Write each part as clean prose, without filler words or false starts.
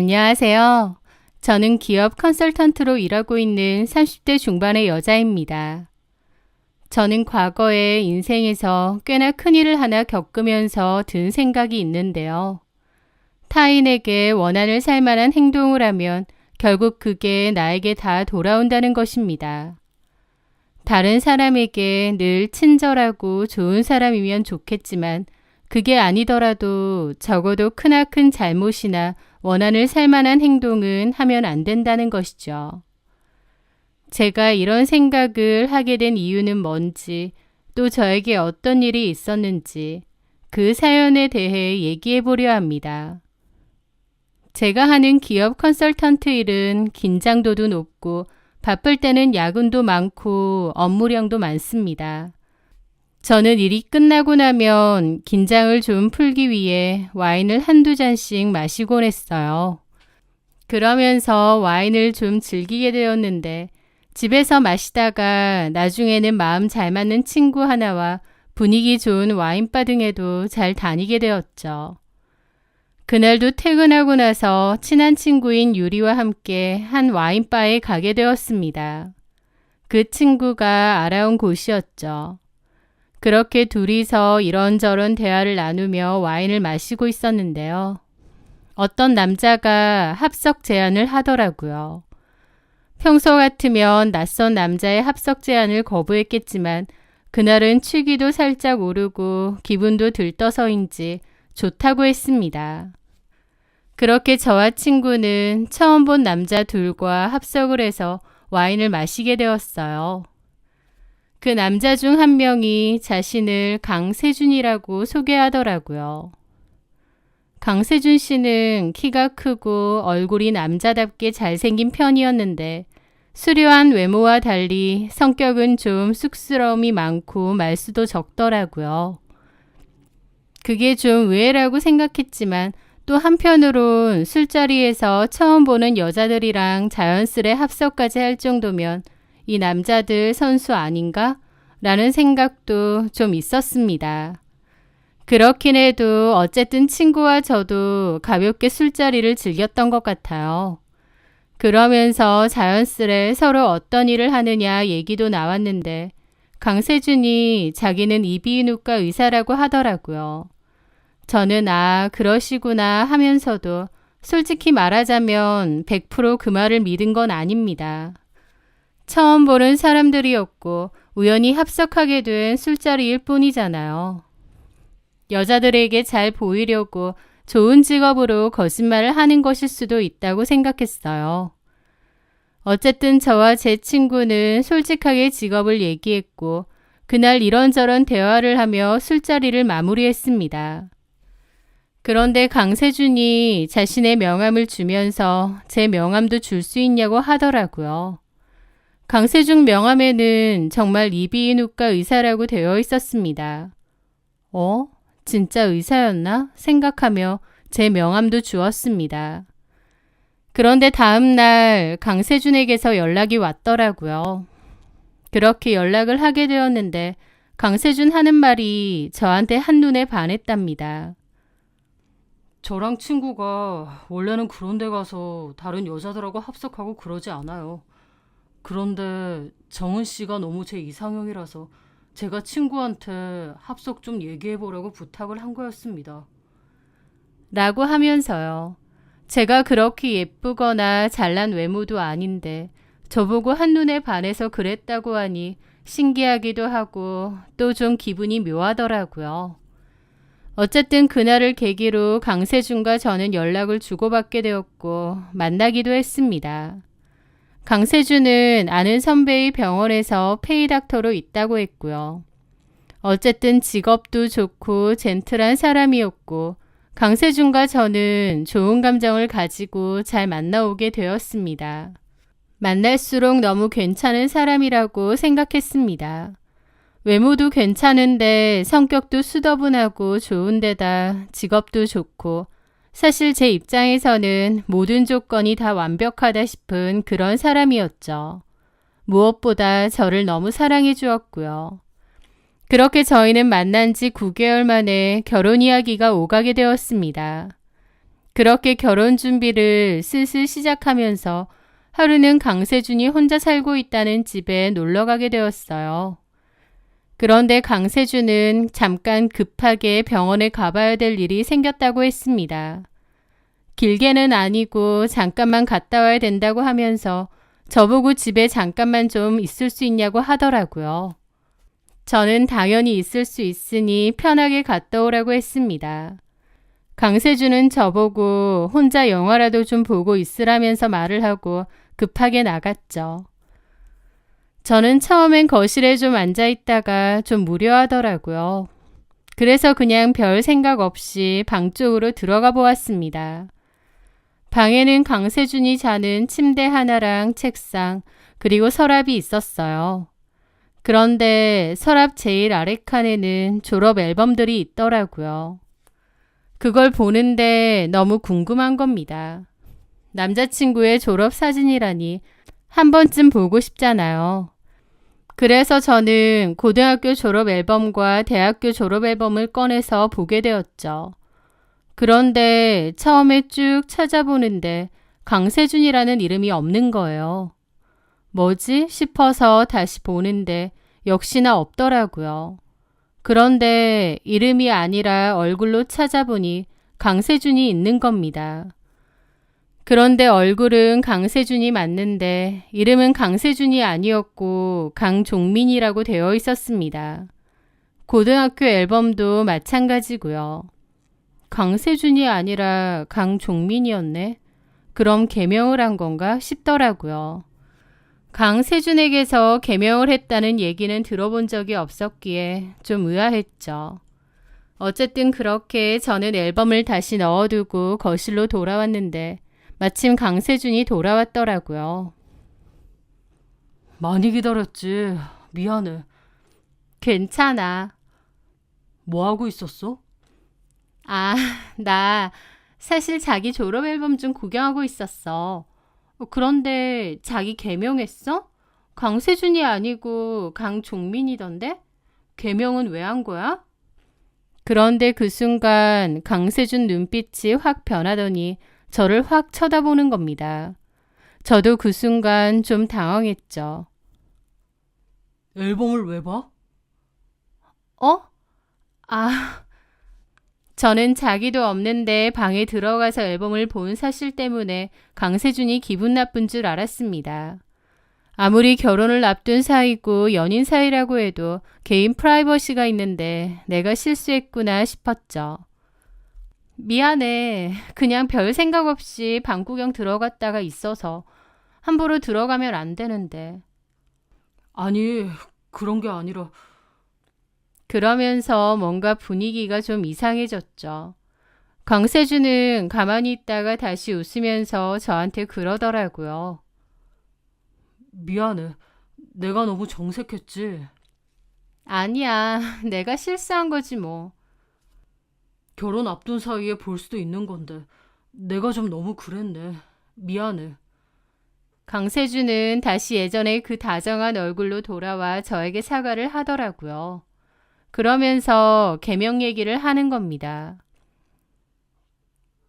안녕하세요. 저는 기업 컨설턴트로 일하고 있는 30대 중반의 여자입니다. 저는 과거에 인생에서 꽤나 큰일을 하나 겪으면서 든 생각이 있는데요. 타인에게 원한을 살 만한 행동을 하면 결국 그게 나에게 다 돌아온다는 것입니다. 다른 사람에게 늘 친절하고 좋은 사람이면 좋겠지만 그게 아니더라도 적어도 크나큰 잘못이나 원한을 살 만한 행동은 하면 안 된다는 것이죠. 제가 이런 생각을 하게 된 이유는 뭔지, 또 저에게 어떤 일이 있었는지 그 사연에 대해 얘기해 보려 합니다. 제가 하는 기업 컨설턴트 일은 긴장도도 높고 바쁠 때는 야근도 많고 업무량도 많습니다. 저는 일이 끝나고 나면 긴장을 좀 풀기 위해 와인을 한두 잔씩 마시곤 했어요. 그러면서 와인을 좀 즐기게 되었는데 집에서 마시다가 나중에는 마음 잘 맞는 친구 하나와 분위기 좋은 와인바 등에도 잘 다니게 되었죠. 그날도 퇴근하고 나서 친한 친구인 유리와 함께 한 와인바에 가게 되었습니다. 그 친구가 알아온 곳이었죠. 그렇게 둘이서 이런저런 대화를 나누며 와인을 마시고 있었는데요. 어떤 남자가 합석 제안을 하더라고요. 평소 같으면 낯선 남자의 합석 제안을 거부했겠지만 그날은 취기도 살짝 오르고 기분도 들떠서인지 좋다고 했습니다. 그렇게 저와 친구는 처음 본 남자 둘과 합석을 해서 와인을 마시게 되었어요. 그 남자 중 한 명이 자신을 강세준이라고 소개하더라고요. 강세준 씨는 키가 크고 얼굴이 남자답게 잘생긴 편이었는데 수려한 외모와 달리 성격은 좀 쑥스러움이 많고 말수도 적더라고요. 그게 좀 의외라고 생각했지만 또 한편으론 술자리에서 처음 보는 여자들이랑 자연스레 합석까지 할 정도면 이 남자들 선수 아닌가? 라는 생각도 좀 있었습니다. 그렇긴 해도 어쨌든 친구와 저도 가볍게 술자리를 즐겼던 것 같아요. 그러면서 자연스레 서로 어떤 일을 하느냐 얘기도 나왔는데 강세준이 자기는 이비인후과 의사라고 하더라고요. 저는 그러시구나 하면서도 솔직히 말하자면 100% 그 말을 믿은 건 아닙니다. 처음 보는 사람들이었고 우연히 합석하게 된 술자리일 뿐이잖아요. 여자들에게 잘 보이려고 좋은 직업으로 거짓말을 하는 것일 수도 있다고 생각했어요. 어쨌든 저와 제 친구는 솔직하게 직업을 얘기했고 그날 이런저런 대화를 하며 술자리를 마무리했습니다. 그런데 강세준이 자신의 명함을 주면서 제 명함도 줄 수 있냐고 하더라고요. 강세준 명함에는 정말 이비인후과 의사라고 되어 있었습니다. 진짜 의사였나? 생각하며 제 명함도 주었습니다. 그런데 다음 날 강세준에게서 연락이 왔더라고요. 그렇게 연락을 하게 되었는데 강세준 하는 말이 저한테 한눈에 반했답니다. 저랑 친구가 원래는 그런 데 가서 다른 여자들하고 합석하고 그러지 않아요. 그런데 정은 씨가 너무 제 이상형이라서 제가 친구한테 합석 좀 얘기해보라고 부탁을 한 거였습니다. 라고 하면서요. 제가 그렇게 예쁘거나 잘난 외모도 아닌데 저보고 한눈에 반해서 그랬다고 하니 신기하기도 하고 또 좀 기분이 묘하더라고요. 어쨌든 그날을 계기로 강세준과 저는 연락을 주고받게 되었고 만나기도 했습니다. 강세준은 아는 선배의 병원에서 페이닥터로 있다고 했고요. 어쨌든 직업도 좋고 젠틀한 사람이었고 강세준과 저는 좋은 감정을 가지고 잘 만나오게 되었습니다. 만날수록 너무 괜찮은 사람이라고 생각했습니다. 외모도 괜찮은데 성격도 수더분하고 좋은데다 직업도 좋고 사실 제 입장에서는 모든 조건이 다 완벽하다 싶은 그런 사람이었죠. 무엇보다 저를 너무 사랑해 주었고요. 그렇게 저희는 만난 지 9개월 만에 결혼 이야기가 오가게 되었습니다. 그렇게 결혼 준비를 슬슬 시작하면서 하루는 강세준이 혼자 살고 있다는 집에 놀러 가게 되었어요. 그런데 강세준은 잠깐 급하게 병원에 가봐야 될 일이 생겼다고 했습니다. 길게는 아니고 잠깐만 갔다 와야 된다고 하면서 저보고 집에 잠깐만 좀 있을 수 있냐고 하더라고요. 저는 당연히 있을 수 있으니 편하게 갔다 오라고 했습니다. 강세준은 저보고 혼자 영화라도 좀 보고 있으라면서 말을 하고 급하게 나갔죠. 저는 처음엔 거실에 좀 앉아 있다가 좀 무료하더라고요. 그래서 그냥 별 생각 없이 방 쪽으로 들어가 보았습니다. 방에는 강세준이 자는 침대 하나랑 책상, 그리고 서랍이 있었어요. 그런데 서랍 제일 아래 칸에는 졸업 앨범들이 있더라고요. 그걸 보는데 너무 궁금한 겁니다. 남자친구의 졸업 사진이라니 한 번쯤 보고 싶잖아요. 그래서 저는 고등학교 졸업 앨범과 대학교 졸업 앨범을 꺼내서 보게 되었죠. 그런데 처음에 쭉 찾아보는데 강세준이라는 이름이 없는 거예요. 뭐지 싶어서 다시 보는데 역시나 없더라고요. 그런데 이름이 아니라 얼굴로 찾아보니 강세준이 있는 겁니다. 그런데 얼굴은 강세준이 맞는데 이름은 강세준이 아니었고 강종민이라고 되어 있었습니다. 고등학교 앨범도 마찬가지고요. 강세준이 아니라 강종민이었네. 그럼 개명을 한 건가 싶더라고요. 강세준에게서 개명을 했다는 얘기는 들어본 적이 없었기에 좀 의아했죠. 어쨌든 그렇게 저는 앨범을 다시 넣어두고 거실로 돌아왔는데 마침 강세준이 돌아왔더라고요. 많이 기다렸지. 미안해. 괜찮아. 뭐 하고 있었어? 아, 나 사실 자기 졸업 앨범 좀 구경하고 있었어. 그런데 자기 개명했어? 강세준이 아니고 강종민이던데? 개명은 왜 한 거야? 그런데 그 순간 강세준 눈빛이 확 변하더니 저를 확 쳐다보는 겁니다. 저도 그 순간 좀 당황했죠. 앨범을 왜 봐? 어? 아, 저는 자기도 없는데 방에 들어가서 앨범을 본 사실 때문에 강세준이 기분 나쁜 줄 알았습니다. 아무리 결혼을 앞둔 사이고 연인 사이라고 해도 개인 프라이버시가 있는데 내가 실수했구나 싶었죠. 미안해. 그냥 별 생각 없이 방 구경 들어갔다가 있어서 함부로 들어가면 안 되는데. 아니, 그런 게 아니라. 그러면서 뭔가 분위기가 좀 이상해졌죠. 강세준은 가만히 있다가 다시 웃으면서 저한테 그러더라고요. 미안해. 내가 너무 정색했지. 아니야. 내가 실수한 거지 뭐. 결혼 앞둔 사이에 볼 수도 있는 건데 내가 좀 너무 그랬네. 미안해. 강세준은 다시 예전의 그 다정한 얼굴로 돌아와 저에게 사과를 하더라고요. 그러면서 개명 얘기를 하는 겁니다.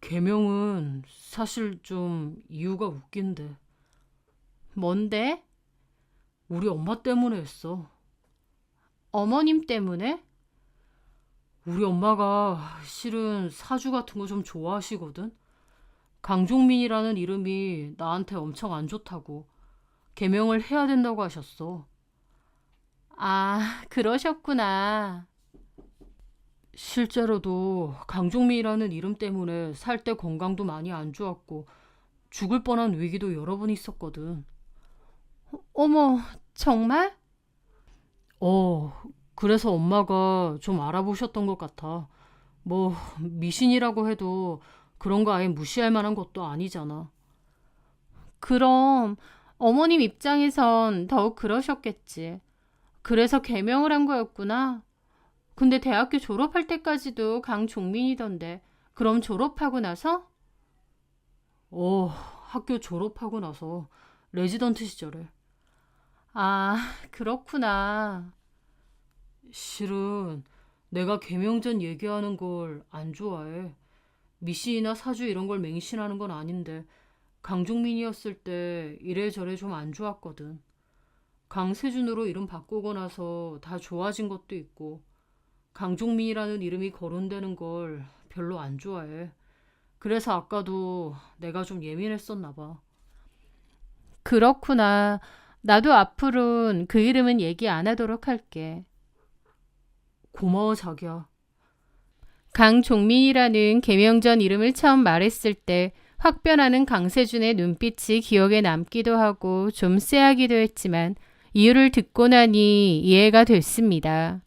개명은 사실 좀 이유가 웃긴데. 뭔데? 우리 엄마 때문에 했어. 어머님 때문에? 우리 엄마가 실은 사주 같은 거 좀 좋아하시거든. 강종민이라는 이름이 나한테 엄청 안 좋다고 개명을 해야 된다고 하셨어. 아, 그러셨구나. 실제로도 강종민이라는 이름 때문에 살 때 건강도 많이 안 좋았고 죽을 뻔한 위기도 여러 번 있었거든. 어머, 정말? 어, 그래서 엄마가 좀 알아보셨던 것 같아. 뭐 미신이라고 해도 그런 거 아예 무시할 만한 것도 아니잖아. 그럼 어머님 입장에선 더욱 그러셨겠지. 그래서 개명을 한 거였구나. 근데 대학교 졸업할 때까지도 강종민이던데. 그럼 졸업하고 나서? 학교 졸업하고 나서 레지던트 시절에. 아, 그렇구나. 실은 내가 개명 전 얘기하는 걸 안 좋아해. 미신이나 사주 이런 걸 맹신하는 건 아닌데 강종민이었을 때 이래저래 좀 안 좋았거든. 강세준으로 이름 바꾸고 나서 다 좋아진 것도 있고 강종민이라는 이름이 거론되는 걸 별로 안 좋아해. 그래서 아까도 내가 좀 예민했었나 봐. 그렇구나. 나도 앞으로는 그 이름은 얘기 안 하도록 할게. 고마워, 자기야. 강종민이라는 개명전 이름을 처음 말했을 때 확 변하는 강세준의 눈빛이 기억에 남기도 하고 좀 쎄하기도 했지만 이유를 듣고 나니 이해가 됐습니다.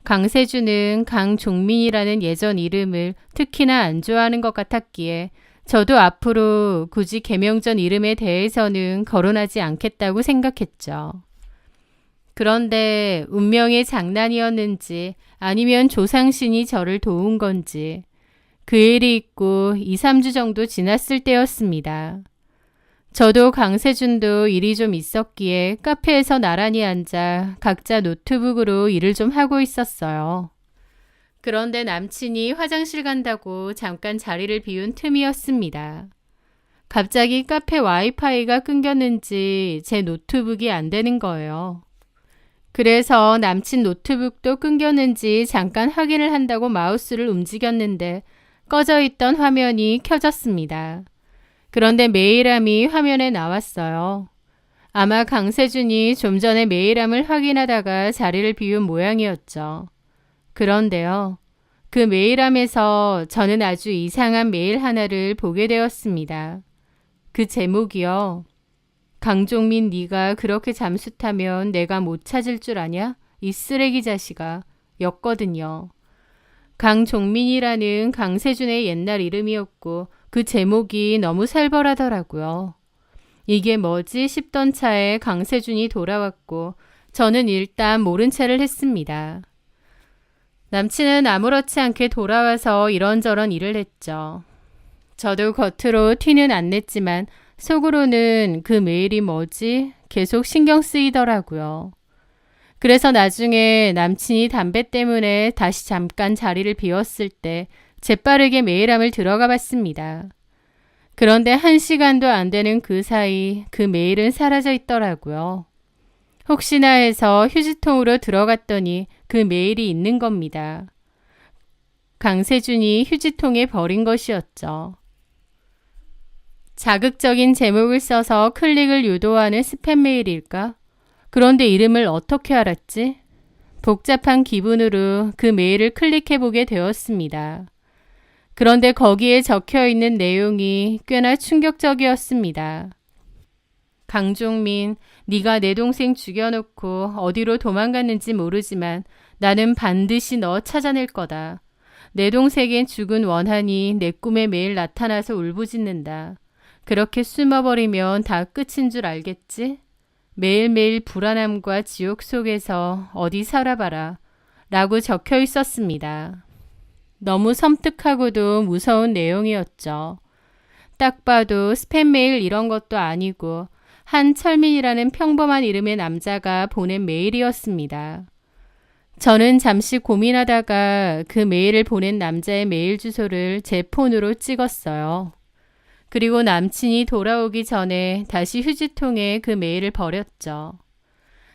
강세준은 강종민이라는 예전 이름을 특히나 안 좋아하는 것 같았기에 저도 앞으로 굳이 개명전 이름에 대해서는 거론하지 않겠다고 생각했죠. 그런데 운명의 장난이었는지 아니면 조상신이 저를 도운 건지 그 일이 있고 2, 3주 정도 지났을 때였습니다. 저도 강세준도 일이 좀 있었기에 카페에서 나란히 앉아 각자 노트북으로 일을 좀 하고 있었어요. 그런데 남친이 화장실 간다고 잠깐 자리를 비운 틈이었습니다. 갑자기 카페 와이파이가 끊겼는지 제 노트북이 안 되는 거예요. 그래서 남친 노트북도 끊겼는지 잠깐 확인을 한다고 마우스를 움직였는데 꺼져 있던 화면이 켜졌습니다. 그런데 메일함이 화면에 나왔어요. 아마 강세준이 좀 전에 메일함을 확인하다가 자리를 비운 모양이었죠. 그런데요. 그 메일함에서 저는 아주 이상한 메일 하나를 보게 되었습니다. 그 제목이요. 강종민 네가 그렇게 잠수 타면 내가 못 찾을 줄 아냐? 이 쓰레기 자식아. 였거든요. 강종민이라는 강세준의 옛날 이름이었고 그 제목이 너무 살벌하더라고요. 이게 뭐지 싶던 차에 강세준이 돌아왔고 저는 일단 모른 체를 했습니다. 남친은 아무렇지 않게 돌아와서 이런저런 일을 했죠. 저도 겉으로 티는 안 냈지만 속으로는 그 메일이 뭐지? 계속 신경 쓰이더라고요. 그래서 나중에 남친이 담배 때문에 다시 잠깐 자리를 비웠을 때 재빠르게 메일함을 들어가 봤습니다. 그런데 1시간도 안 되는 그 사이 그 메일은 사라져 있더라고요. 혹시나 해서 휴지통으로 들어갔더니 그 메일이 있는 겁니다. 강세준이 휴지통에 버린 것이었죠. 자극적인 제목을 써서 클릭을 유도하는 스팸 메일일까? 그런데 이름을 어떻게 알았지? 복잡한 기분으로 그 메일을 클릭해보게 되었습니다. 그런데 거기에 적혀있는 내용이 꽤나 충격적이었습니다. 강종민, 네가 내 동생 죽여놓고 어디로 도망갔는지 모르지만 나는 반드시 너 찾아낼 거다. 내 동생은 죽은 원한이 내 꿈에 매일 나타나서 울부짖는다. 그렇게 숨어버리면 다 끝인 줄 알겠지? 매일매일 불안함과 지옥 속에서 어디 살아봐라 라고 적혀 있었습니다. 너무 섬뜩하고도 무서운 내용이었죠. 딱 봐도 스팸 메일 이런 것도 아니고 한철민이라는 평범한 이름의 남자가 보낸 메일이었습니다. 저는 잠시 고민하다가 그 메일을 보낸 남자의 메일 주소를 제 폰으로 찍었어요. 그리고 남친이 돌아오기 전에 다시 휴지통에 그 메일을 버렸죠.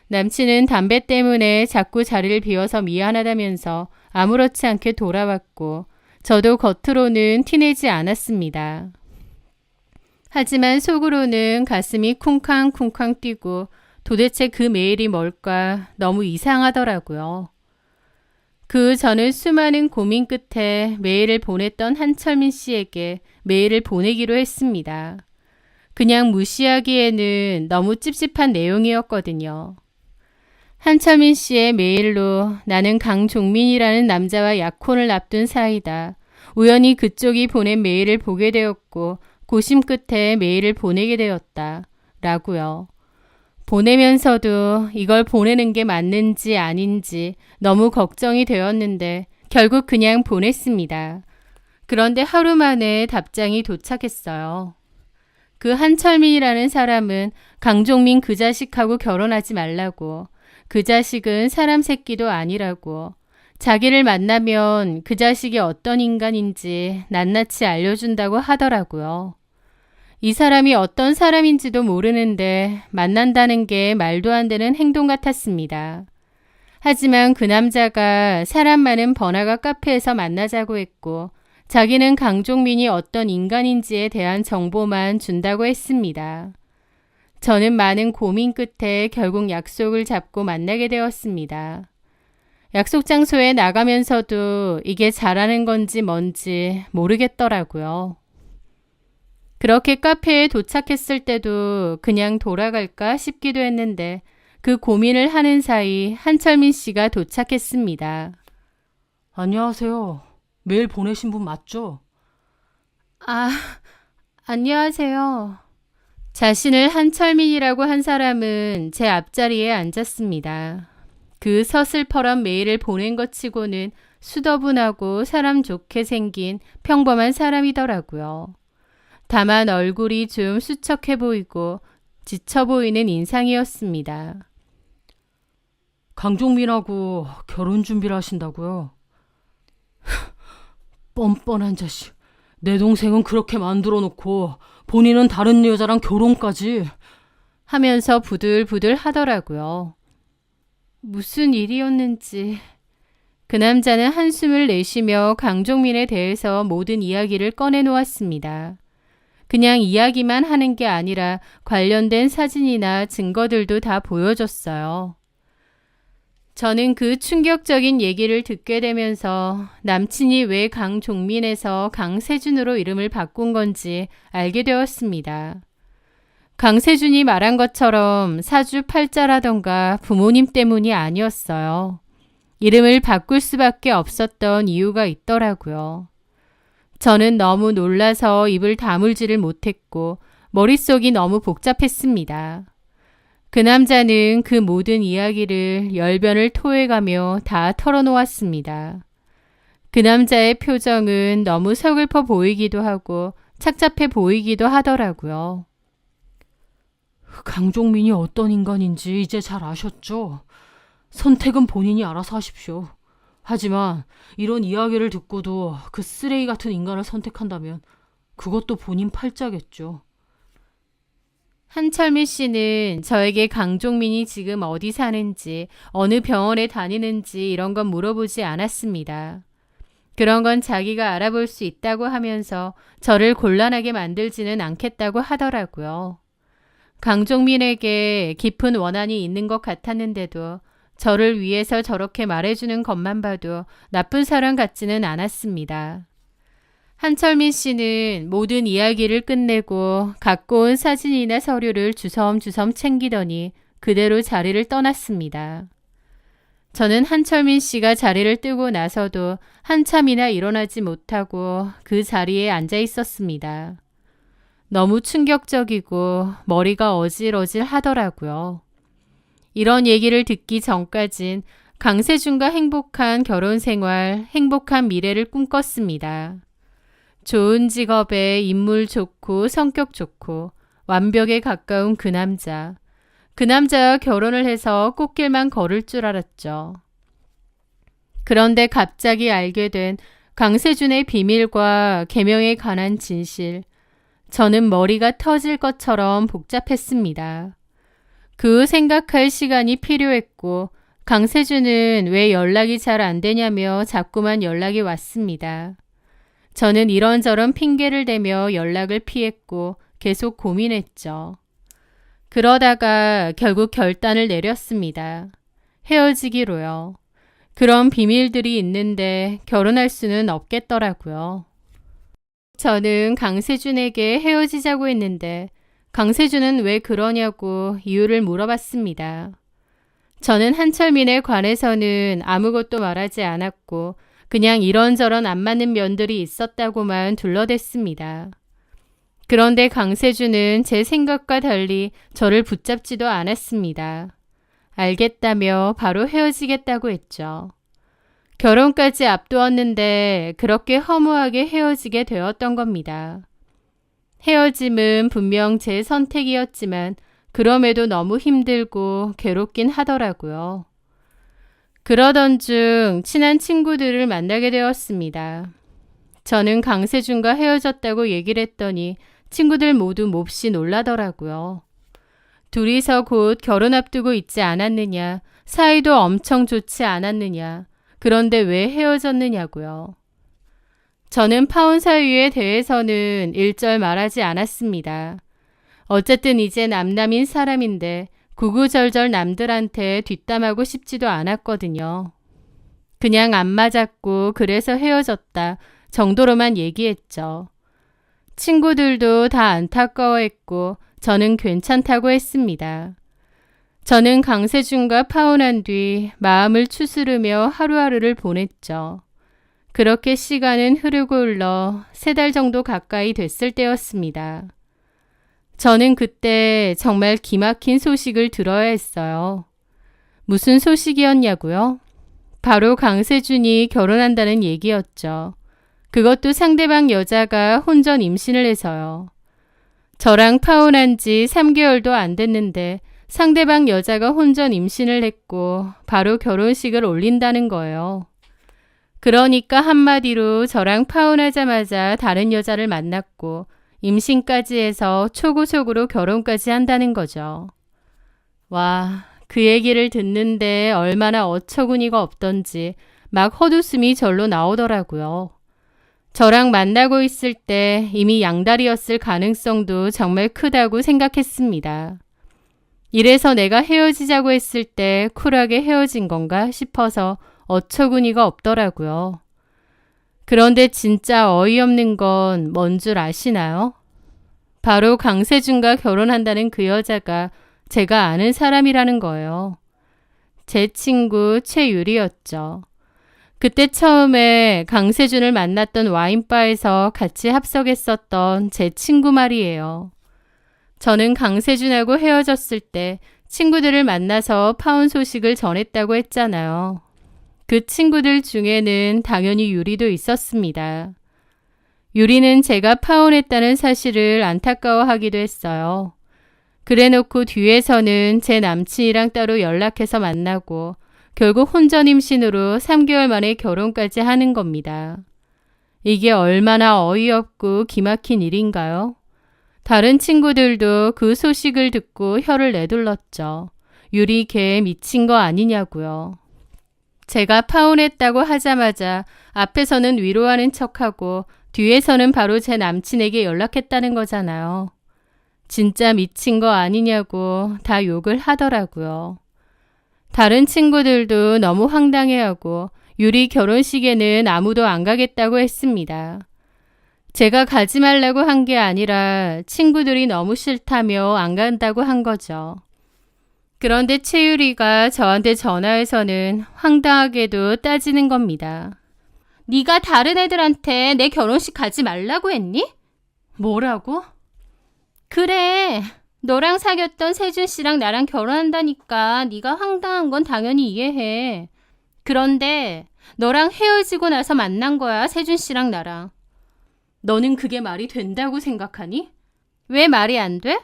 남친은 담배 때문에 자꾸 자리를 비워서 미안하다면서 아무렇지 않게 돌아왔고 저도 겉으로는 티내지 않았습니다. 하지만 속으로는 가슴이 쿵쾅쿵쾅 뛰고 도대체 그 메일이 뭘까 너무 이상하더라고요. 그 저는 수많은 고민 끝에 메일을 보냈던 한철민 씨에게 메일을 보내기로 했습니다. 그냥 무시하기에는 너무 찝찝한 내용이었거든요. 한철민 씨의 메일로 나는 강종민이라는 남자와 약혼을 앞둔 사이다. 우연히 그쪽이 보낸 메일을 보게 되었고 고심 끝에 메일을 보내게 되었다. 라고요. 보내면서도 이걸 보내는 게 맞는지 아닌지 너무 걱정이 되었는데 결국 그냥 보냈습니다. 그런데 하루 만에 답장이 도착했어요. 그 한철민이라는 사람은 강종민 그 자식하고 결혼하지 말라고, 그 자식은 사람 새끼도 아니라고, 자기를 만나면 그 자식이 어떤 인간인지 낱낱이 알려준다고 하더라고요. 이 사람이 어떤 사람인지도 모르는데 만난다는 게 말도 안 되는 행동 같았습니다. 하지만 그 남자가 사람 많은 번화가 카페에서 만나자고 했고 자기는 강종민이 어떤 인간인지에 대한 정보만 준다고 했습니다. 저는 많은 고민 끝에 결국 약속을 잡고 만나게 되었습니다. 약속 장소에 나가면서도 이게 잘하는 건지 뭔지 모르겠더라고요. 그렇게 카페에 도착했을 때도 그냥 돌아갈까 싶기도 했는데 그 고민을 하는 사이 한철민 씨가 도착했습니다. 안녕하세요. 메일 보내신 분 맞죠? 아, 안녕하세요. 자신을 한철민이라고 한 사람은 제 앞자리에 앉았습니다. 그 서슬퍼런 메일을 보낸 것 치고는 수더분하고 사람 좋게 생긴 평범한 사람이더라고요. 다만 얼굴이 좀 수척해 보이고 지쳐 보이는 인상이었습니다. 강종민하고 결혼 준비를 하신다고요? 뻔뻔한 자식. 내 동생은 그렇게 만들어 놓고 본인은 다른 여자랑 결혼까지 하면서 부들부들 하더라고요. 무슨 일이었는지. 그 남자는 한숨을 내쉬며 강종민에 대해서 모든 이야기를 꺼내놓았습니다. 그냥 이야기만 하는 게 아니라 관련된 사진이나 증거들도 다 보여줬어요. 저는 그 충격적인 얘기를 듣게 되면서 남친이 왜 강종민에서 강세준으로 이름을 바꾼 건지 알게 되었습니다. 강세준이 말한 것처럼 사주팔자라던가 부모님 때문이 아니었어요. 이름을 바꿀 수밖에 없었던 이유가 있더라고요. 저는 너무 놀라서 입을 다물지를 못했고 머릿속이 너무 복잡했습니다. 그 남자는 그 모든 이야기를 열변을 토해가며 다 털어놓았습니다. 그 남자의 표정은 너무 서글퍼 보이기도 하고 착잡해 보이기도 하더라고요. 강종민이 어떤 인간인지 이제 잘 아셨죠? 선택은 본인이 알아서 하십시오. 하지만 이런 이야기를 듣고도 그 쓰레기 같은 인간을 선택한다면 그것도 본인 팔자겠죠. 한철민 씨는 저에게 강종민이 지금 어디 사는지, 어느 병원에 다니는지 이런 건 물어보지 않았습니다. 그런 건 자기가 알아볼 수 있다고 하면서 저를 곤란하게 만들지는 않겠다고 하더라고요. 강종민에게 깊은 원한이 있는 것 같았는데도 저를 위해서 저렇게 말해주는 것만 봐도 나쁜 사람 같지는 않았습니다. 한철민 씨는 모든 이야기를 끝내고 갖고 온 사진이나 서류를 주섬주섬 챙기더니 그대로 자리를 떠났습니다. 저는 한철민 씨가 자리를 뜨고 나서도 한참이나 일어나지 못하고 그 자리에 앉아 있었습니다. 너무 충격적이고 머리가 어질어질 하더라고요. 이런 얘기를 듣기 전까진 강세준과 행복한 결혼 생활, 행복한 미래를 꿈꿨습니다. 좋은 직업에 인물 좋고 성격 좋고 완벽에 가까운 그 남자. 그 남자와 결혼을 해서 꽃길만 걸을 줄 알았죠. 그런데 갑자기 알게 된 강세준의 비밀과 계명에 관한 진실. 저는 머리가 터질 것처럼 복잡했습니다. 그 생각할 시간이 필요했고 강세준은 왜 연락이 잘 안 되냐며 자꾸만 연락이 왔습니다. 저는 이런저런 핑계를 대며 연락을 피했고 계속 고민했죠. 그러다가 결국 결단을 내렸습니다. 헤어지기로요. 그런 비밀들이 있는데 결혼할 수는 없겠더라고요. 저는 강세준에게 헤어지자고 했는데 강세준은 왜 그러냐고 이유를 물어봤습니다. 저는 한철민에 관해서는 아무것도 말하지 않았고 그냥 이런저런 안 맞는 면들이 있었다고만 둘러댔습니다. 그런데 강세준은 제 생각과 달리 저를 붙잡지도 않았습니다. 알겠다며 바로 헤어지겠다고 했죠. 결혼까지 앞두었는데 그렇게 허무하게 헤어지게 되었던 겁니다. 헤어짐은 분명 제 선택이었지만 그럼에도 너무 힘들고 괴롭긴 하더라고요. 그러던 중 친한 친구들을 만나게 되었습니다. 저는 강세준과 헤어졌다고 얘기를 했더니 친구들 모두 몹시 놀라더라고요. 둘이서 곧 결혼 앞두고 있지 않았느냐, 사이도 엄청 좋지 않았느냐, 그런데 왜 헤어졌느냐고요. 저는 파혼 사유에 대해서는 일절 말하지 않았습니다. 어쨌든 이제 남남인 사람인데 구구절절 남들한테 뒷담하고 싶지도 않았거든요. 그냥 안 맞았고 그래서 헤어졌다 정도로만 얘기했죠. 친구들도 다 안타까워했고 저는 괜찮다고 했습니다. 저는 강세준과 파혼한 뒤 마음을 추스르며 하루하루를 보냈죠. 그렇게 시간은 흐르고 흘러 3달 정도 가까이 됐을 때였습니다. 저는 그때 정말 기막힌 소식을 들어야 했어요. 무슨 소식이었냐고요? 바로 강세준이 결혼한다는 얘기였죠. 그것도 상대방 여자가 혼전 임신을 해서요. 저랑 파혼한 지 3개월도 안 됐는데 상대방 여자가 혼전 임신을 했고 바로 결혼식을 올린다는 거예요. 그러니까 한마디로 저랑 파혼하자마자 다른 여자를 만났고 임신까지 해서 초고속으로 결혼까지 한다는 거죠. 와, 그 얘기를 듣는데 얼마나 어처구니가 없던지 막 헛웃음이 절로 나오더라고요. 저랑 만나고 있을 때 이미 양다리였을 가능성도 정말 크다고 생각했습니다. 이래서 내가 헤어지자고 했을 때 쿨하게 헤어진 건가 싶어서 어처구니가 없더라고요. 그런데 진짜 어이없는 건 뭔 줄 아시나요? 바로 강세준과 결혼한다는 그 여자가 제가 아는 사람이라는 거예요. 제 친구 최유리였죠. 그때 처음에 강세준을 만났던 와인바에서 같이 합석했었던 제 친구 말이에요. 저는 강세준하고 헤어졌을 때 친구들을 만나서 파혼 소식을 전했다고 했잖아요. 그 친구들 중에는 당연히 유리도 있었습니다. 유리는 제가 파혼했다는 사실을 안타까워하기도 했어요. 그래놓고 뒤에서는 제 남친이랑 따로 연락해서 만나고 결국 혼전 임신으로 3개월 만에 결혼까지 하는 겁니다. 이게 얼마나 어이없고 기막힌 일인가요? 다른 친구들도 그 소식을 듣고 혀를 내둘렀죠. 유리 걔 미친 거 아니냐고요. 제가 파혼했다고 하자마자 앞에서는 위로하는 척하고 뒤에서는 바로 제 남친에게 연락했다는 거잖아요. 진짜 미친 거 아니냐고 다 욕을 하더라고요. 다른 친구들도 너무 황당해하고 유리 결혼식에는 아무도 안 가겠다고 했습니다. 제가 가지 말라고 한 게 아니라 친구들이 너무 싫다며 안 간다고 한 거죠. 그런데 최유리가 저한테 전화해서는 황당하게도 따지는 겁니다. 네가 다른 애들한테 내 결혼식 가지 말라고 했니? 뭐라고? 그래. 너랑 사귀었던 세준 씨랑 나랑 결혼한다니까 네가 황당한 건 당연히 이해해. 그런데 너랑 헤어지고 나서 만난 거야, 세준 씨랑 나랑. 너는 그게 말이 된다고 생각하니? 왜 말이 안 돼?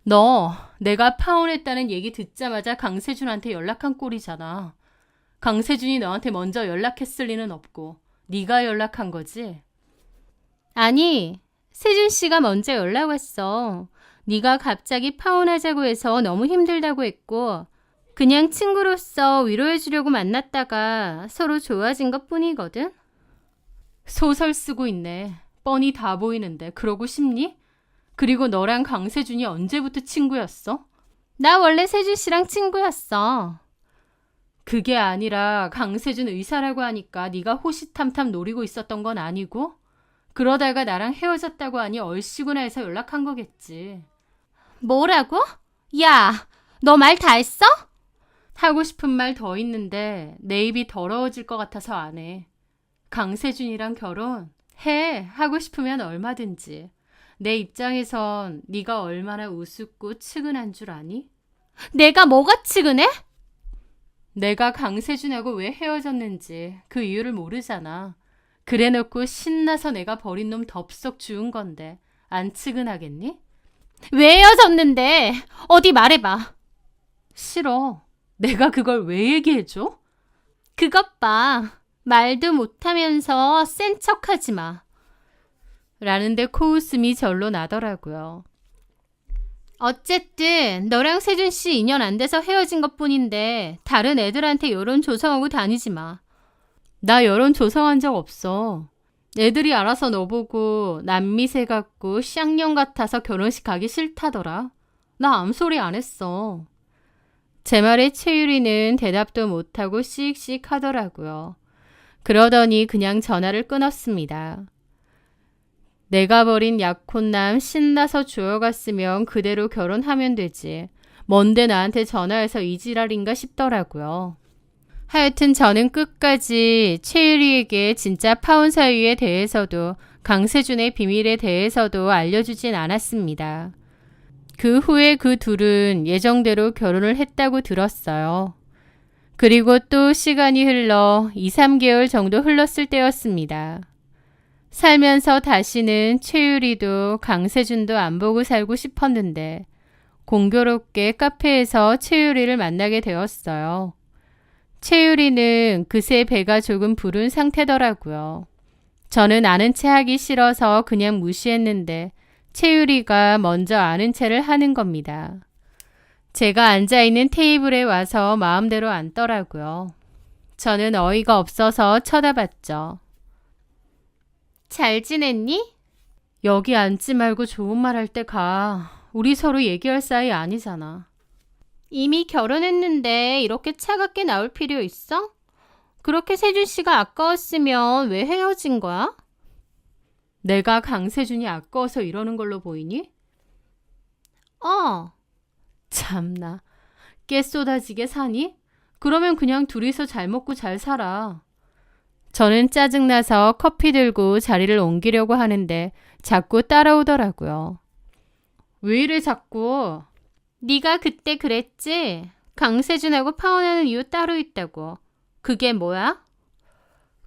너 내가 파혼했다는 얘기 듣자마자 강세준한테 연락한 꼴이잖아. 강세준이 너한테 먼저 연락했을 리는 없고 네가 연락한 거지? 아니, 세준 씨가 먼저 연락 왔어. 네가 갑자기 파혼하자고 해서 너무 힘들다고 했고 그냥 친구로서 위로해 주려고 만났다가 서로 좋아진 것 뿐이거든. 소설 쓰고 있네. 뻔히 다 보이는데 그러고 싶니? 그리고 너랑 강세준이 언제부터 친구였어? 나 원래 세준 씨랑 친구였어. 그게 아니라 강세준 의사라고 하니까 네가 호시탐탐 노리고 있었던 건 아니고 그러다가 나랑 헤어졌다고 하니 얼씨구나 해서 연락한 거겠지. 뭐라고? 야, 너 말 다 했어? 하고 싶은 말 더 있는데 내 입이 더러워질 것 같아서 안 해. 강세준이랑 결혼? 해. 하고 싶으면 얼마든지. 내 입장에선 네가 얼마나 우습고 측은한 줄 아니? 내가 뭐가 측은해? 내가 강세준하고 왜 헤어졌는지 그 이유를 모르잖아. 그래놓고 신나서 내가 버린 놈 덥석 주운 건데 안 측은하겠니? 왜 헤어졌는데? 어디 말해봐. 싫어. 내가 그걸 왜 얘기해줘? 그것 봐. 말도 못하면서 센 척하지 마. 라는데 코웃음이 절로 나더라고요. 어쨌든 너랑 세준 씨 인연 안 돼서 헤어진 것뿐인데 다른 애들한테 여론 조성하고 다니지 마. 나 여론 조성한 적 없어. 애들이 알아서 너 보고 남미새 같고 쌍년 같아서 결혼식 가기 싫다더라. 나 암소리 안 했어. 제 말에 최유리는 대답도 못하고 씩씩 하더라고요. 그러더니 그냥 전화를 끊었습니다. 내가 버린 약혼남 신나서 주워갔으면 그대로 결혼하면 되지. 뭔데 나한테 전화해서 이 지랄인가 싶더라고요. 하여튼 저는 끝까지 최유리에게 진짜 파혼 사유에 대해서도 강세준의 비밀에 대해서도 알려주진 않았습니다. 그 후에 그 둘은 예정대로 결혼을 했다고 들었어요. 그리고 또 시간이 흘러 2, 3개월 정도 흘렀을 때였습니다. 살면서 다시는 최유리도 강세준도 안 보고 살고 싶었는데 공교롭게 카페에서 최유리를 만나게 되었어요. 최유리는 그새 배가 조금 부른 상태더라고요. 저는 아는 체 하기 싫어서 그냥 무시했는데 최유리가 먼저 아는 체를 하는 겁니다. 제가 앉아있는 테이블에 와서 마음대로 앉더라고요. 저는 어이가 없어서 쳐다봤죠. 잘 지냈니? 여기 앉지 말고 좋은 말 할 때 가. 우리 서로 얘기할 사이 아니잖아. 이미 결혼했는데 이렇게 차갑게 나올 필요 있어? 그렇게 세준 씨가 아까웠으면 왜 헤어진 거야? 내가 강세준이 아까워서 이러는 걸로 보이니? 참나. 깨 쏟아지게 사니? 그러면 그냥 둘이서 잘 먹고 잘 살아. 저는 짜증나서 커피 들고 자리를 옮기려고 하는데 자꾸 따라오더라고요. 왜 이래 자꾸? 네가 그때 그랬지? 강세준하고 파혼하는 이유 따로 있다고. 그게 뭐야?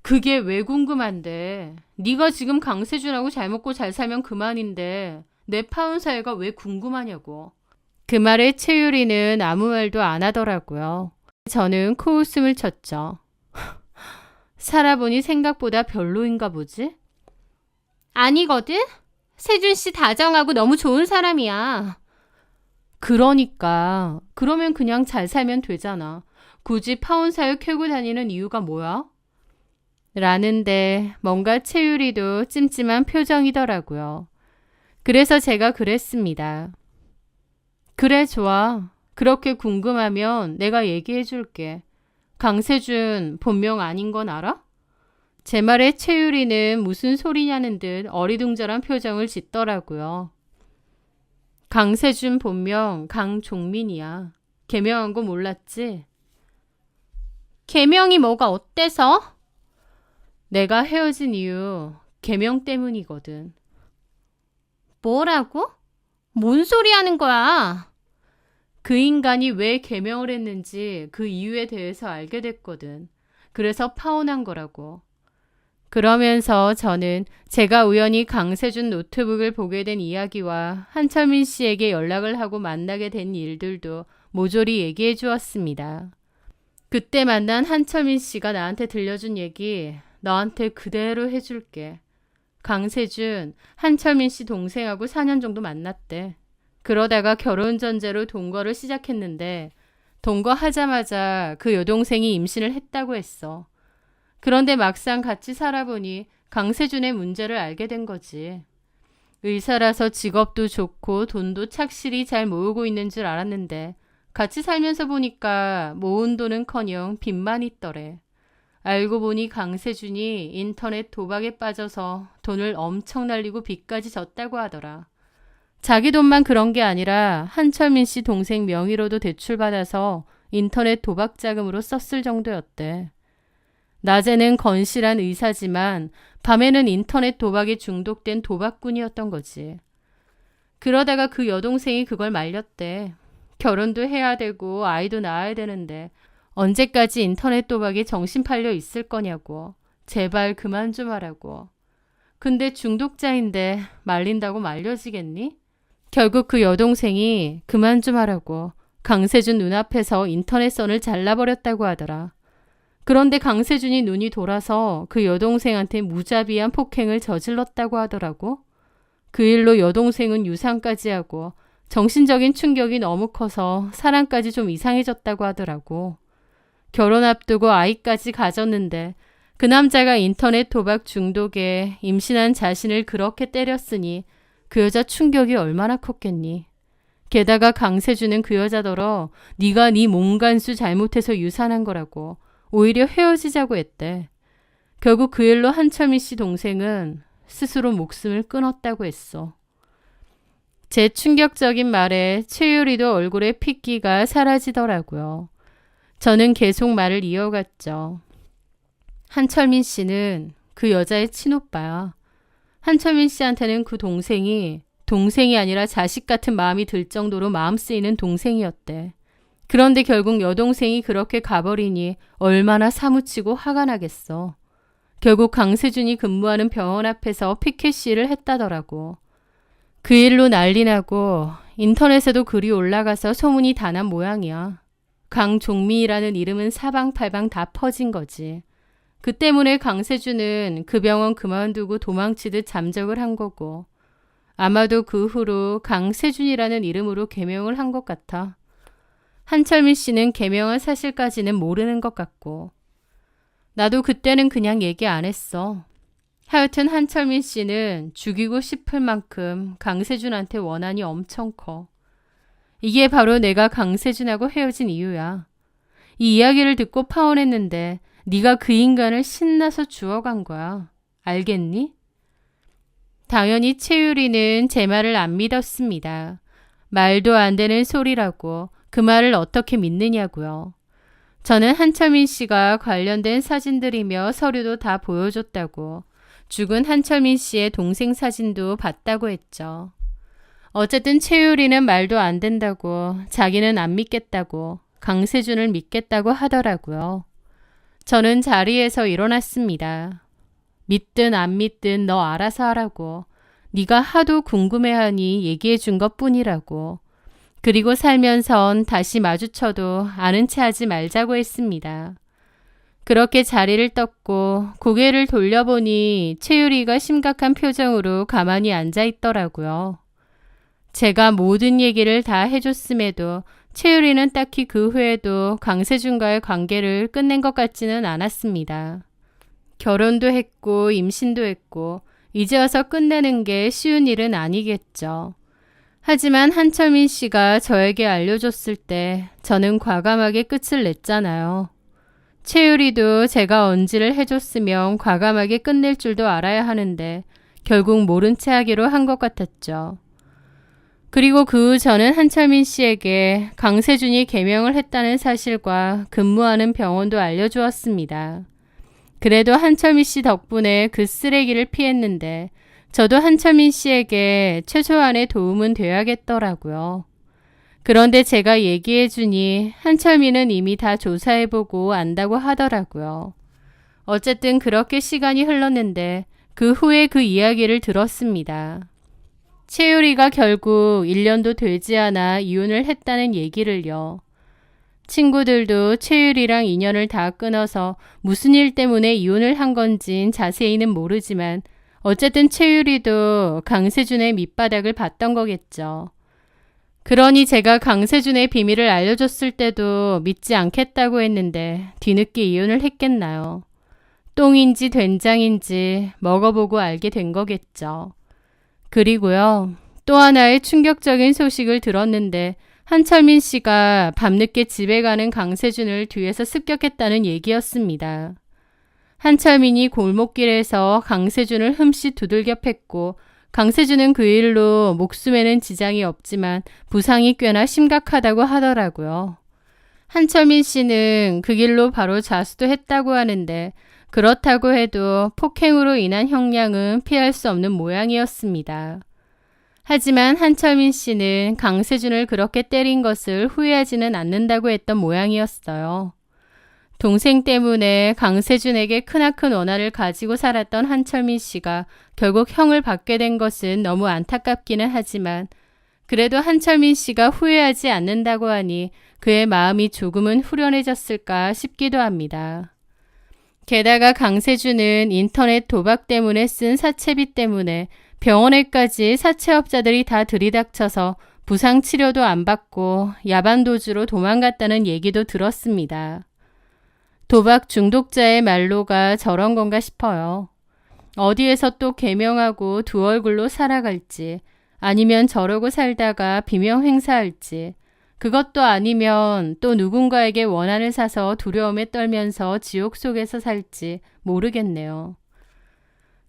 그게 왜 궁금한데? 네가 지금 강세준하고 잘 먹고 잘 살면 그만인데 내 파혼 사유가 왜 궁금하냐고. 그 말에 최유리는 아무 말도 안 하더라고요. 저는 코웃음을 쳤죠. 살아보니 생각보다 별로인가 보지? 아니거든? 세준 씨 다정하고 너무 좋은 사람이야. 그러니까. 그러면 그냥 잘 살면 되잖아. 굳이 파혼 사유 캐고 다니는 이유가 뭐야? 라는데 뭔가 최유리도 찜찜한 표정이더라고요. 그래서 제가 그랬습니다. 그래, 좋아. 그렇게 궁금하면 내가 얘기해 줄게. 강세준 본명 아닌 건 알아? 제 말에 최유리는 무슨 소리냐는 듯 어리둥절한 표정을 짓더라고요. 강세준 본명 강종민이야. 개명한 거 몰랐지? 개명이 뭐가 어때서? 내가 헤어진 이유 개명 때문이거든. 뭐라고? 뭔 소리 하는 거야? 그 인간이 왜 개명을 했는지 그 이유에 대해서 알게 됐거든. 그래서 파혼한 거라고. 그러면서 저는 제가 우연히 강세준 노트북을 보게 된 이야기와 한철민 씨에게 연락을 하고 만나게 된 일들도 모조리 얘기해 주었습니다. 그때 만난 한철민 씨가 나한테 들려준 얘기 너한테 그대로 해줄게. 강세준, 한철민 씨 동생하고 4년 정도 만났대. 그러다가 결혼 전제로 동거를 시작했는데 동거하자마자 그 여동생이 임신을 했다고 했어. 그런데 막상 같이 살아보니 강세준의 문제를 알게 된 거지. 의사라서 직업도 좋고 돈도 착실히 잘 모으고 있는 줄 알았는데 같이 살면서 보니까 모은 돈은커녕 빚만 있더래. 알고 보니 강세준이 인터넷 도박에 빠져서 돈을 엄청 날리고 빚까지 졌다고 하더라. 자기 돈만 그런 게 아니라 한철민 씨 동생 명의로도 대출받아서 인터넷 도박 자금으로 썼을 정도였대. 낮에는 건실한 의사지만 밤에는 인터넷 도박에 중독된 도박꾼이었던 거지. 그러다가 그 여동생이 그걸 말렸대. 결혼도 해야 되고 아이도 낳아야 되는데 언제까지 인터넷 도박에 정신 팔려 있을 거냐고. 제발 그만 좀 하라고. 근데 중독자인데 말린다고 말려지겠니? 결국 그 여동생이 그만 좀 하라고 강세준 눈앞에서 인터넷 선을 잘라버렸다고 하더라. 그런데 강세준이 눈이 돌아서 그 여동생한테 무자비한 폭행을 저질렀다고 하더라고. 그 일로 여동생은 유산까지 하고 정신적인 충격이 너무 커서 사람까지 좀 이상해졌다고 하더라고. 결혼 앞두고 아이까지 가졌는데 그 남자가 인터넷 도박 중독에 임신한 자신을 그렇게 때렸으니 그 여자 충격이 얼마나 컸겠니. 게다가 강세준은 그 여자더러 네가 네 몸간수 잘못해서 유산한 거라고 오히려 헤어지자고 했대. 결국 그 일로 한철민 씨 동생은 스스로 목숨을 끊었다고 했어. 제 충격적인 말에 최유리도 얼굴에 핏기가 사라지더라고요. 저는 계속 말을 이어갔죠. 한철민 씨는 그 여자의 친오빠야. 한철민 씨한테는 그 동생이 아니라 자식 같은 마음이 들 정도로 마음 쓰이는 동생이었대. 그런데 결국 여동생이 그렇게 가버리니 얼마나 사무치고 화가 나겠어. 결국 강세준이 근무하는 병원 앞에서 피켓 시위를 했다더라고. 그 일로 난리 나고 인터넷에도 글이 올라가서 소문이 다 난 모양이야. 강종민이라는 이름은 사방팔방 다 퍼진 거지. 그 때문에 강세준은 그 병원 그만두고 도망치듯 잠적을 한 거고 아마도 그 후로 강세준이라는 이름으로 개명을 한 것 같아. 한철민 씨는 개명한 사실까지는 모르는 것 같고 나도 그때는 그냥 얘기 안 했어. 하여튼 한철민 씨는 죽이고 싶을 만큼 강세준한테 원한이 엄청 커. 이게 바로 내가 강세준하고 헤어진 이유야. 이 이야기를 듣고 파혼했는데 네가 그 인간을 신나서 주워간 거야. 알겠니? 당연히 최유리는 제 말을 안 믿었습니다. 말도 안 되는 소리라고 그 말을 어떻게 믿느냐고요. 저는 한철민 씨가 관련된 사진들이며 서류도 다 보여줬다고 죽은 한철민 씨의 동생 사진도 봤다고 했죠. 어쨌든 최유리는 말도 안 된다고 자기는 안 믿겠다고 강세준을 믿겠다고 하더라고요. 저는 자리에서 일어났습니다. 믿든 안 믿든 너 알아서 하라고. 네가 하도 궁금해하니 얘기해 준 것뿐이라고. 그리고 살면선 다시 마주쳐도 아는 체 하지 말자고 했습니다. 그렇게 자리를 떴고 고개를 돌려보니 최유리가 심각한 표정으로 가만히 앉아 있더라고요. 제가 모든 얘기를 다 해줬음에도 최유리는 딱히 그 후에도 강세준과의 관계를 끝낸 것 같지는 않았습니다. 결혼도 했고 임신도 했고 이제 와서 끝내는 게 쉬운 일은 아니겠죠. 하지만 한철민 씨가 저에게 알려줬을 때 저는 과감하게 끝을 냈잖아요. 최유리도 제가 언지를 해줬으면 과감하게 끝낼 줄도 알아야 하는데 결국 모른 체 하기로 한 것 같았죠. 그리고 그 후 저는 한철민 씨에게 강세준이 개명을 했다는 사실과 근무하는 병원도 알려주었습니다. 그래도 한철민 씨 덕분에 그 쓰레기를 피했는데 저도 한철민 씨에게 최소한의 도움은 돼야겠더라고요. 그런데 제가 얘기해주니 한철민은 이미 다 조사해보고 안다고 하더라고요. 어쨌든 그렇게 시간이 흘렀는데 그 후에 그 이야기를 들었습니다. 최유리가 결국 1년도 되지 않아 이혼을 했다는 얘기를요. 친구들도 최유리랑 인연을 다 끊어서 무슨 일 때문에 이혼을 한 건진 자세히는 모르지만 어쨌든 최유리도 강세준의 밑바닥을 봤던 거겠죠. 그러니 제가 강세준의 비밀을 알려줬을 때도 믿지 않겠다고 했는데 뒤늦게 이혼을 했겠나요? 똥인지 된장인지 먹어보고 알게 된 거겠죠. 그리고요. 또 하나의 충격적인 소식을 들었는데 한철민 씨가 밤늦게 집에 가는 강세준을 뒤에서 습격했다는 얘기였습니다. 한철민이 골목길에서 강세준을 흠씬 두들겨 팼고 강세준은 그 일로 목숨에는 지장이 없지만 부상이 꽤나 심각하다고 하더라고요. 한철민 씨는 그 길로 바로 자수도 했다고 하는데 그렇다고 해도 폭행으로 인한 형량은 피할 수 없는 모양이었습니다. 하지만 한철민 씨는 강세준을 그렇게 때린 것을 후회하지는 않는다고 했던 모양이었어요. 동생 때문에 강세준에게 크나큰 원한을 가지고 살았던 한철민 씨가 결국 형을 받게 된 것은 너무 안타깝기는 하지만 그래도 한철민 씨가 후회하지 않는다고 하니 그의 마음이 조금은 후련해졌을까 싶기도 합니다. 게다가 강세준은 인터넷 도박 때문에 쓴 사채비 때문에 병원에까지 사채업자들이 다 들이닥쳐서 부상 치료도 안 받고 야반도주로 도망갔다는 얘기도 들었습니다. 도박 중독자의 말로가 저런 건가 싶어요. 어디에서 또 개명하고 두 얼굴로 살아갈지, 아니면 저러고 살다가 비명 행사할지, 그것도 아니면 또 누군가에게 원한을 사서 두려움에 떨면서 지옥 속에서 살지 모르겠네요.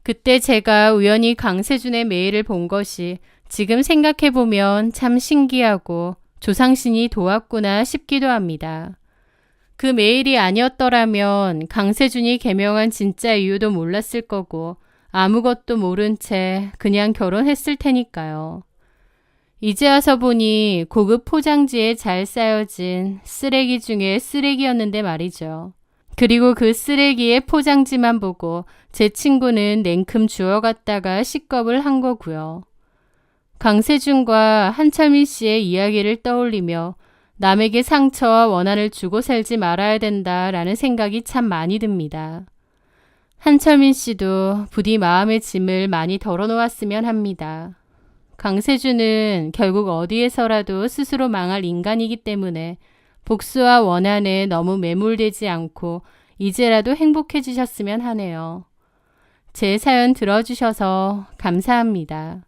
그때 제가 우연히 강세준의 메일을 본 것이 지금 생각해보면 참 신기하고 조상신이 도왔구나 싶기도 합니다. 그 메일이 아니었더라면 강세준이 개명한 진짜 이유도 몰랐을 거고 아무것도 모른 채 그냥 결혼했을 테니까요. 이제 와서 보니 고급 포장지에 잘 쌓여진 쓰레기 중에 쓰레기였는데 말이죠. 그리고 그 쓰레기의 포장지만 보고 제 친구는 냉큼 주워갔다가 식겁을 한 거고요. 강세준과 한철민 씨의 이야기를 떠올리며 남에게 상처와 원한을 주고 살지 말아야 된다라는 생각이 참 많이 듭니다. 한철민 씨도 부디 마음의 짐을 많이 덜어놓았으면 합니다. 강세준은 결국 어디에서라도 스스로 망할 인간이기 때문에 복수와 원한에 너무 매몰되지 않고 이제라도 행복해지셨으면 하네요. 제 사연 들어주셔서 감사합니다.